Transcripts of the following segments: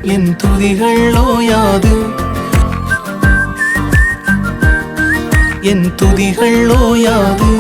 என் துதிகள் ஓயாது, என் துதிகள் ஓயாது,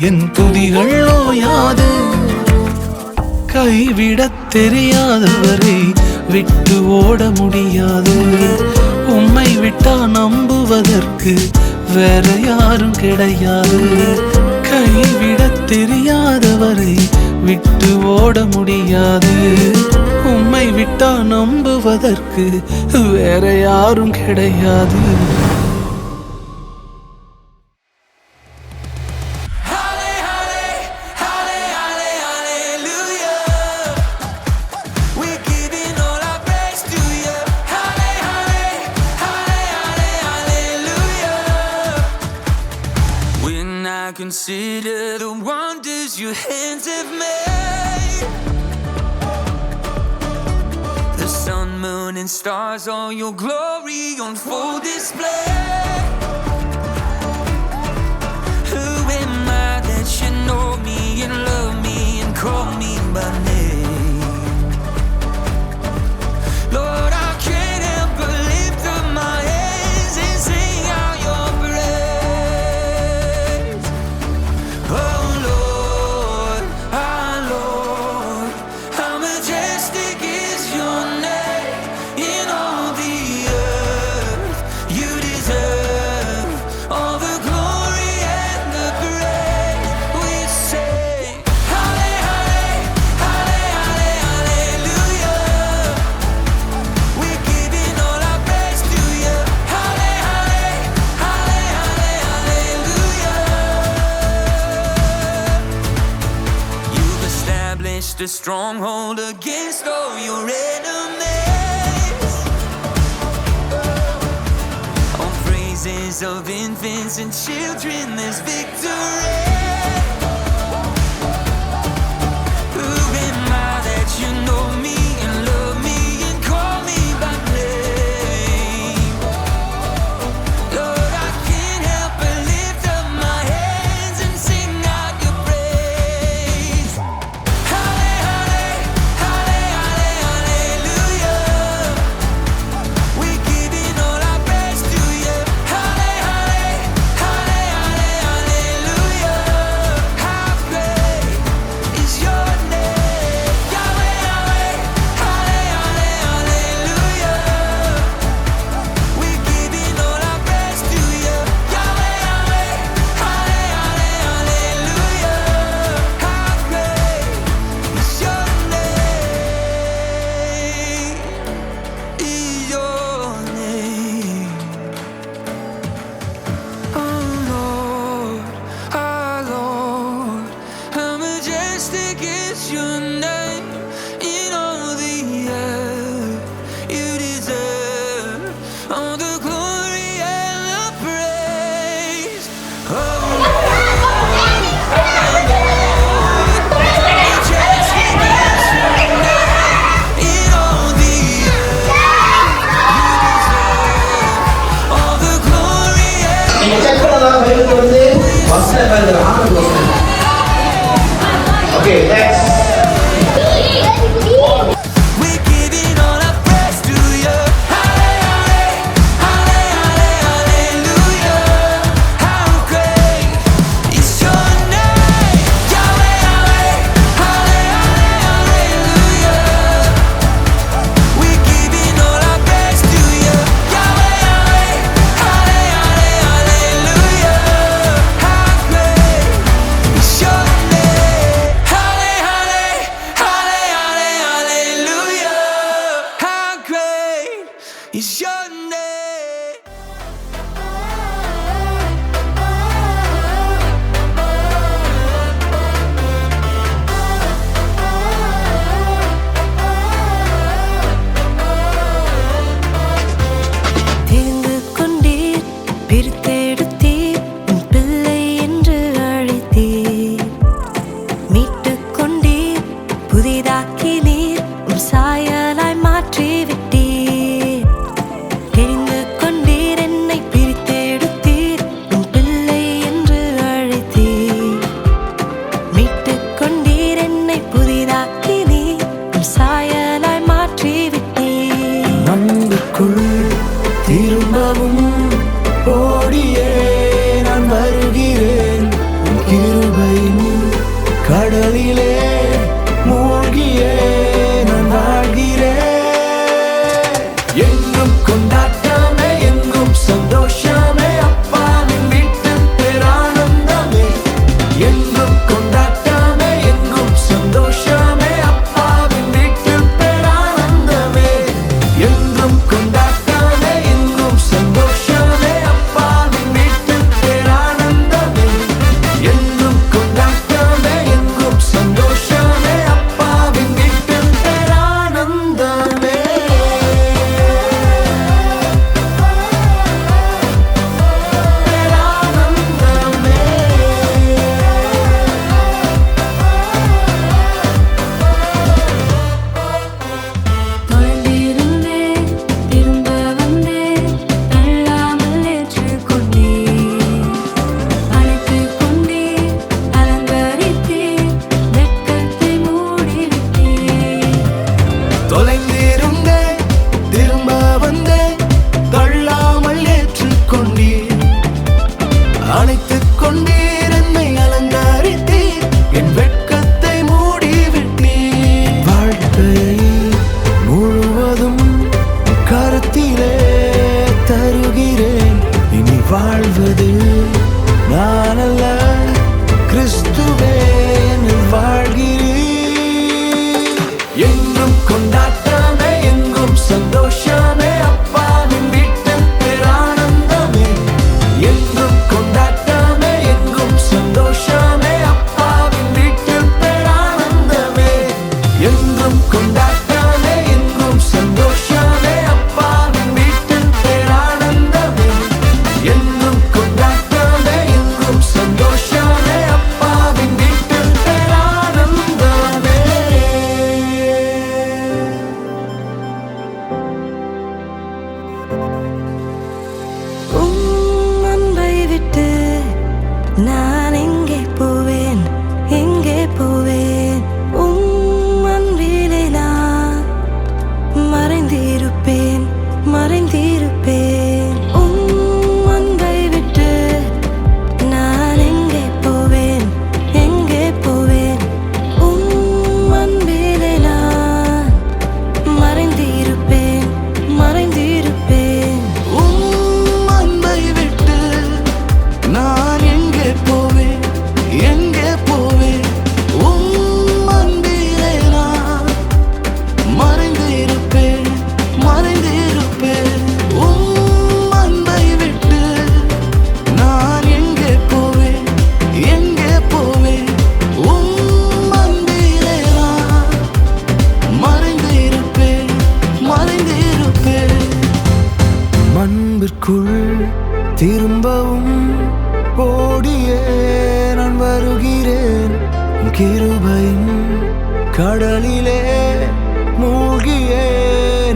என் துதிகள் ஓயாது. கைவிடத் தெரியாதவரை விட்டு ஓட முடியாது. உம்மை விட்டா நம்புவதற்கு வேற யாரும் கிடையாது. கைவிடத் தெரியாதவரை விட்டு ஓட முடியாது. உம்மை விட்டா நம்புவதற்கு வேற யாரும் கிடையாது. I consider the wonders your hands have made. The sun, moon and stars, all your glory on full display. Who am I that you know me and love me and call me by name? Lord, I can't help but lift up my hands and sing out your praise. Oh Lord, our Lord, how majestic is your name in all the earth. You deserve all the glory and the praise. We sing halle, halle, halle, halle, hallelujah. We're giving all our praise to you. Halle, halle, halle, halle, hallelujah. You've established a stronghold against all your enemies. On praises of infants and children, there's victory. Who am I that you know me and love me and call me by name? Lord, I can't help but lift up my hands and sing out your praise. Halle, halle, halle, halle, hallelujah. We're giving all our praise to you. Halle, halle, halle, halle, hallelujah. How great is your name, Yahweh, Yahweh. Halle, halle, hallelujah. We're giving all our praise to you, Yahweh, Yahweh. Halle, halle, hallelujah. How great is your name, is your name. Oh Lord, our Lord, how majestic is your name in all the earth. You deserve all the glory and the praise. Oh Lord, majestic is your name in all the earth. All the glory and நீங்க check பண்ணலாம் Bible வந்து வசனம் எழுதுற ஆண்டு வசனம். Okay next. we're giving all our praise to you. Halle, halle, halle, halle, hallelujah. How great is your name, Yahweh, Yahweh. Halle, halle, hallelujah. We're giving all our praise to you, Yahweh, Yahweh. Halle, halle, hallelujah. How great is your name, Halle, halle. என் வெட்கத்தை மூடிவிட்டீர். வாழ்க்கையை முழுவதும் கருத்திலே தருகிறேன். இனி வாழ்வது நான் அல்ல, கிறிஸ்துவே என்னில் வாழ்கிறீர். எங்கும் கொண்டாட்டமே, எங்கும் சந்தோஷமே, அப்பாவின் வீட்டில் பேரானந்தமே. எங்கும் கொண்டாட்டமே, எங்கும் சந்தோஷமே, அப்பாவின் வீட்டில் பேரானந்தமே. எங்கும் கொண்டாட்டமே, எங்கும் சந்தோஷமே, அப்பாவின் வீட்டில் பேரானந்தமே. எங்கும் கொண்டாட்டமே, எங்கும் சந்தோஷமே, அப்பாவின் வீட்டில் பேரானந்தமே. அன்பை விட்டு நான் எங்கே போவேன், எங்கே போவேன்? அன்பிலே நான் மறைந்திருப்பேன், மறைந்திருப்பேன். அன்பை விட்டு நான் எங்கே போவேன், எங்கே போவேன்? அன்பிலே நான் மறைந்திருப்பேன், மறைந்திருப்பேன். அன்பை விட்டு நான் எங்கே போவேன், எங்கே போவேன்? அன்பிலே நான் மறைந்திருப்பேன், மறைந்திருப்பேன். அன்பை விட்டு நான் எங்கே போவேன், எங்கே போவேன்? அன்பிலே நான் மறைந்திருப்பேன், மறைந்திருப்பேன். அன்பிற்குள் திரும்பவும் ஓடியே நான் வருகிறேன். கிருபையின் கடலிலே மூழ்கியே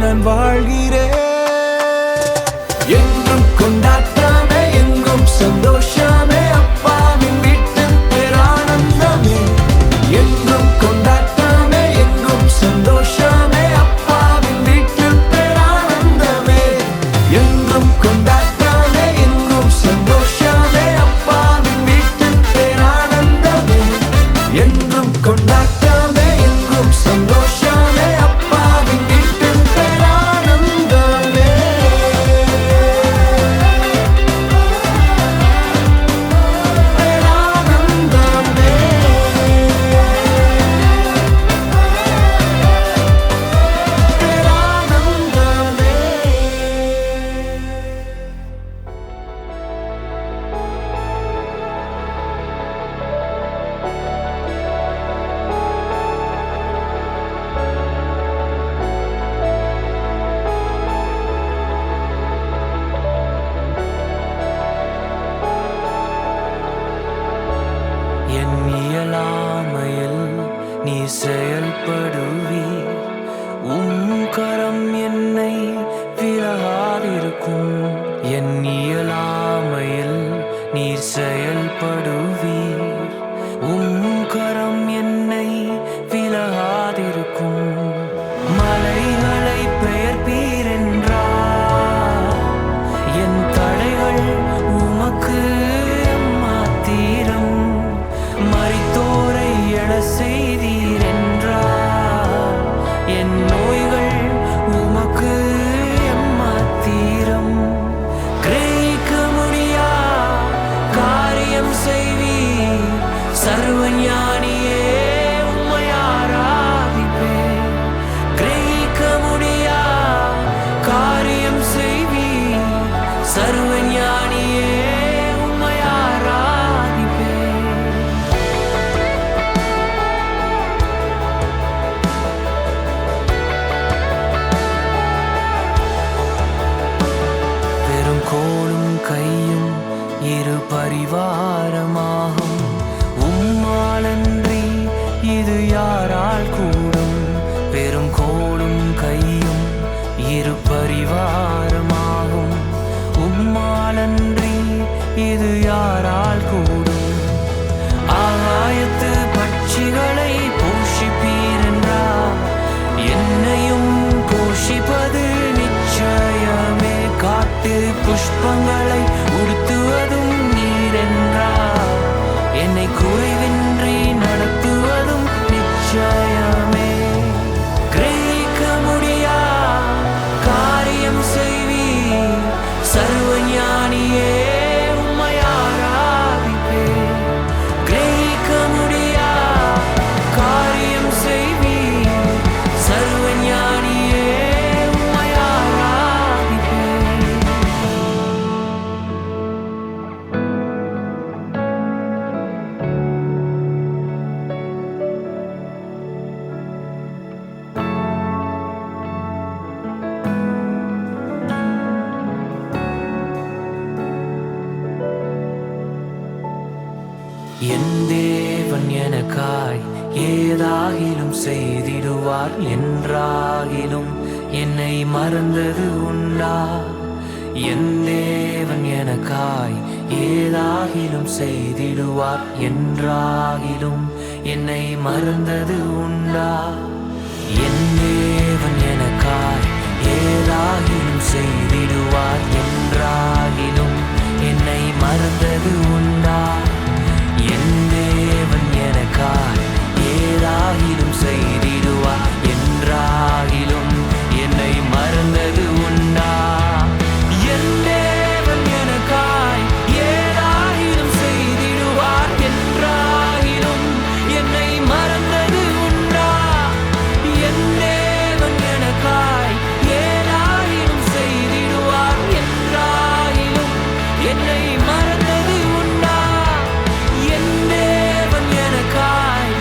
நான் வாழ்கிறேன். எங்கும் கொண்டாட்டமே, எங்கும் சந்தோஷமே, அப்பாவின் வீட்டில் பேரானந்தமே. எங்கும் கொண்டாட்டமே, எங்கும் சந்தோஷமே, அப்பாவின் வீட்டில் பேரானந்தமே. எங்கும் கொண்டாட்டமே, எங்கும் சந்தோஷமே, அப்பாவின் வீட்டில் பேரானந்தமே. எங்கும் கொண்டாட்டமே, எங்கும் சந்தோஷமே, அப்பாவின் வீட்டில் பேரானந்தமே. பேரானந்தமே. பேரானந்தமே. என் இயலாமையில் நீ செயல்படுவீர். கரம் என்னை விலகாதிருக்கும். என் இயலாமையில் நீர் செயல்படுவீர். கரம் என்னை விலகாதிருக்கும். மலைகளை பெயர்ப்பீர் என்றார், என் தடைகள் உமக்கு மாத்திரம். மரித்தோரை எழ செய்தீர் என்றார், என் நோய்கள் உமக்கு எம்மாத்திரம். கிரகிக்க முடியா காரியம் செய்வீர், சர்வஞானியே உம்மை ஆராதிப்பேன். கிரகிக்க முடியா காரியம் செய்வீர், சர்வஞானியே உம்மை ஆராதிப்பேன். எனக்காய் ஏதாகிலும் செய்திடுவார் என்றாகிலும் என்னை மறந்தது உண்டா என் தேவன் எனக்காய் ஏதாகிலும் செய்திடுவார் என்றாகிலும் என்னை மறந்தது உண்டா என் தேவன் எனக்காய் ஏதாகிலும் செய்திடுவார் என்றாகிலும் என்னை மறந்தது உண்டா என் தேவன் எனக்காய் ஏதாகிலும் செய்திடுவார் என்றாகிலும் என்னை மறந்தது உண்டா என் தேவன் எனக்காய் ஏதாகிலும் செய்திடுவார் என்றாகிலும் என்னை மறந்தது உண்டா என் தேவன் எனக்காய் ஏதாகிலும் செய்திடுவார் என்றாகிலும் என்னை மறந்தது உண்டா என் தேவன் எனக்காய்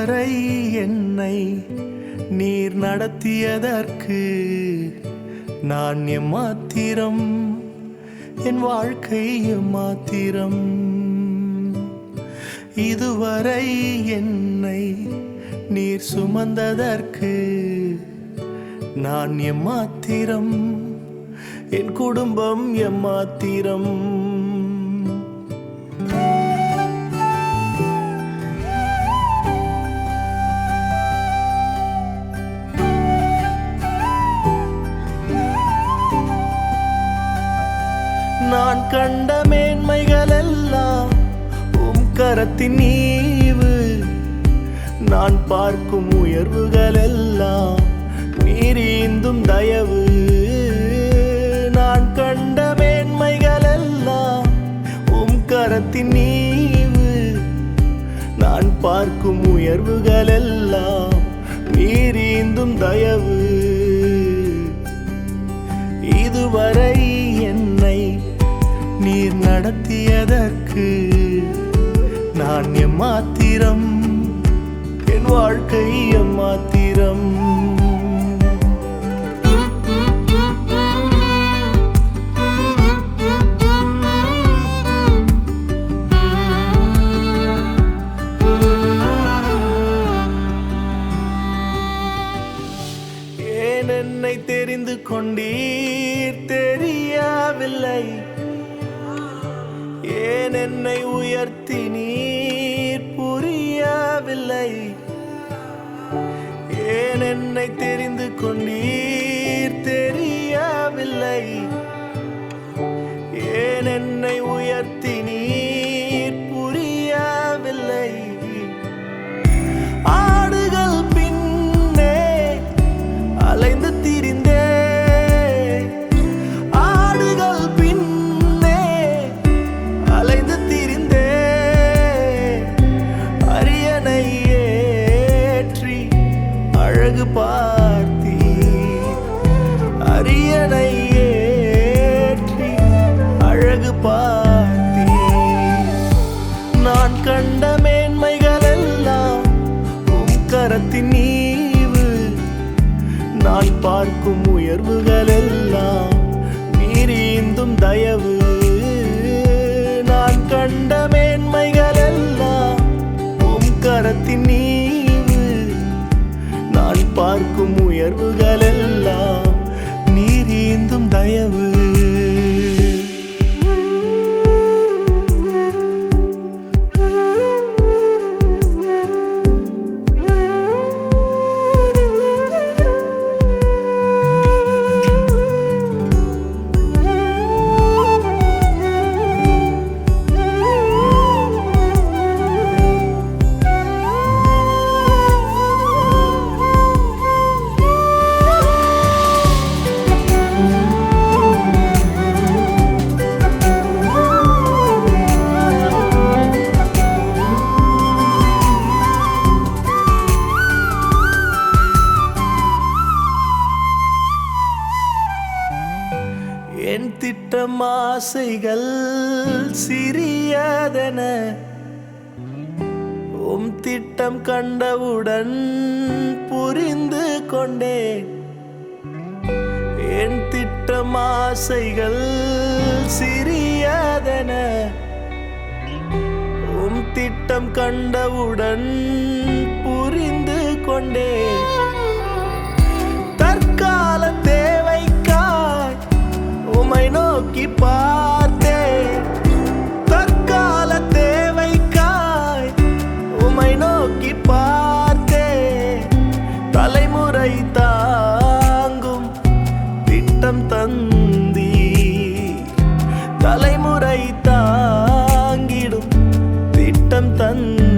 இதுவரை என்னை நீர் நடத்தியதற்கு நான் எம்மாத்திரம், என் வாழ்க்கை எம்மாத்திரம். இதுவரை என்னை நீர் சுமந்ததற்கு நான் எம்மாத்திரம், என் குடும்பம் எம்மாத்திரம். நான் கண்ட மேன்மைகள் எல்லாம் உம் கரத்தின் ஈவு, நான் பார்க்கும் உயர்வுகள் எல்லாம் நீரீந்தும் தயவு. நான் கண்ட மேன்மைகள் எல்லாம் உம் கரத்தின் ஈவு, நான் பார்க்கும் உயர்வுகள் எல்லாம் நீரீந்தும் தயவு. இதுவரை என்னை நீர் நடத்தியதற்கு நான் எம்மாத்திரம், என் வாழ்க்கை எம்மாத்திரம். ஏன் என்னை தெரிந்து கொண்டீர் தெரியவில்லை, ஏன் என்னை உயர்த்தி நீர் புரியவில்லை, ஏன் என்னை தெரிந்து கொண்டீர் தெரியவில்லை, ஏன் என்னை உயர்த்தி நீர் புரியவில்லை. ஆடுகள் பின்னே அலைந்து திரிந்தே, ஆடுகள் பின்னே அலைந்து திரிந்தே, அரியணை ஏற்றி அழகு பார்த்தி, அரியணை ஏற்றி அழகு பார்த்தி. நான் கண்ட மேன்மைகள் எல்லாம் உம் கரத்தின் ஈவு, நான் பார்க்கும் உயர்வுகள் எல்லாம் நீரீந்தும் தயவு. நான் கண்ட மேன்மைகள் எல்லாம் உம் கரத்தின் ஈவு, நான் பார்க்கும் உயர்வுகள் எல்லாம் நீரீந்தும் தயவு. என் திட்டம் ஆசைகள் சிறியதென உம் திட்டம் கண்டவுடன் புரிந்து கொண்டேன். என் திட்டம் ஆசைகள் சிறியதென உம் திட்டம் கண்டவுடன் புரிந்து கொண்டேன். தற்கால தேவைக்காய் உம்மை நோக்கி பார்த்தேன், தற்கால தேவைக்காய் உம்மை நோக்கி பார்த்தேன். தலைமுறை தாங்கும் திட்டம் தந்தீ, தலைமுறை தாங்கிடும் திட்டம் தந்தீ.